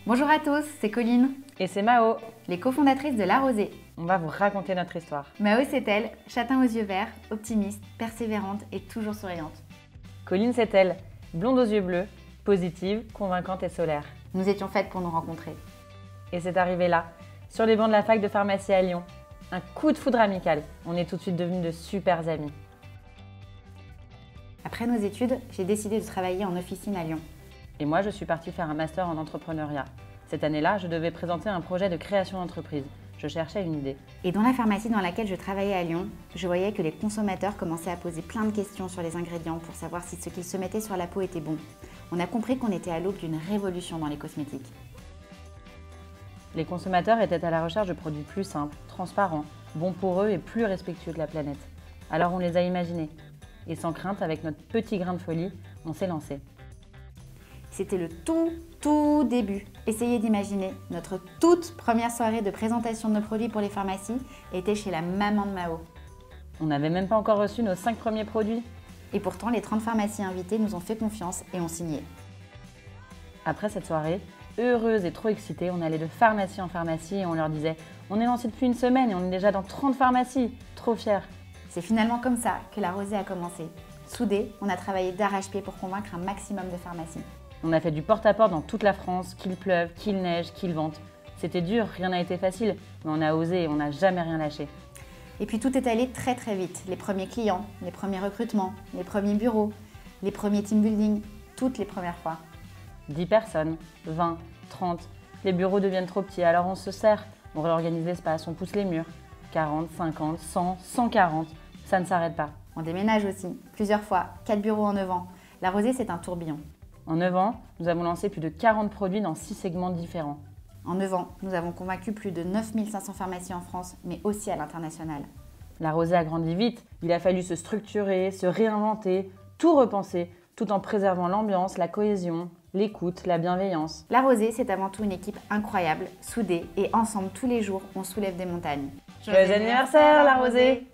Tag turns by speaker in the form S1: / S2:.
S1: Bonjour à tous, c'est Colline,
S2: Et c'est Mao.
S1: les cofondatrices de La Rosée.
S2: On va vous raconter notre histoire.
S1: Mao, c'est elle, châtain aux yeux verts, optimiste, persévérante et toujours souriante.
S2: Colline, c'est elle, blonde aux yeux bleus, positive, convaincante et solaire.
S1: Nous étions faites pour nous rencontrer.
S2: Et c'est arrivé là, sur les bancs de la fac de pharmacie à Lyon. Un coup de foudre amical. On est tout de suite devenus de super amis.
S1: Après nos études, j'ai décidé de travailler en officine à Lyon.
S2: Et moi, je suis partie faire un master en entrepreneuriat. Cette année-là, je devais présenter un projet de création d'entreprise. Je cherchais une idée.
S1: Et dans la pharmacie dans laquelle je travaillais à Lyon, je voyais que les consommateurs commençaient à poser plein de questions sur les ingrédients pour savoir si ce qu'ils se mettaient sur la peau était bon. On a compris qu'on était à l'aube d'une révolution dans les cosmétiques.
S2: Les consommateurs étaient à la recherche de produits plus simples, transparents, bons pour eux et plus respectueux de la planète. Alors on les a imaginés. Et sans crainte, avec notre petit grain de folie, on s'est lancé.
S1: C'était le tout début. Essayez d'imaginer, notre toute première soirée de présentation de nos produits pour les pharmacies était chez la maman de Mao.
S2: On n'avait même pas encore reçu nos 5 premiers produits.
S1: Et pourtant, les 30 pharmacies invitées nous ont fait confiance et ont signé.
S2: Après cette soirée, heureuse et trop excitée, on allait de pharmacie en pharmacie et on leur disait « On est lancé depuis une semaine et on est déjà dans 30 pharmacies, trop fiers !»
S1: C'est finalement comme ça que La Rosée a commencé. Soudés, on a travaillé d'arrache-pied pour convaincre un maximum de pharmacies.
S2: On a fait du porte-à-porte dans toute la France, qu'il pleuve, qu'il neige, qu'il vente. C'était dur, rien n'a été facile, mais on a osé et on n'a jamais rien lâché.
S1: Et puis tout est allé très vite. Les premiers clients, les premiers recrutements, les premiers bureaux, les premiers team building, toutes les premières fois.
S2: 10 personnes, 20, 30, les bureaux deviennent trop petits, alors on se serre, on réorganise l'espace, on pousse les murs. 40, 50, 100, 140, ça ne s'arrête pas.
S1: On déménage aussi, plusieurs fois, 4 bureaux en 9 ans. La Rosée, c'est un tourbillon.
S2: En 9 ans, nous avons lancé plus de 40 produits dans 6 segments différents.
S1: En 9 ans, nous avons convaincu plus de 9500 pharmacies en France, mais aussi à l'international.
S2: La Rosée a grandi vite, il a fallu se structurer, se réinventer, tout repenser, tout en préservant l'ambiance, la cohésion, l'écoute, la bienveillance.
S1: La Rosée, c'est avant tout une équipe incroyable, soudée, et ensemble tous les jours, on soulève des montagnes.
S2: Joyeux anniversaire, La Rosée!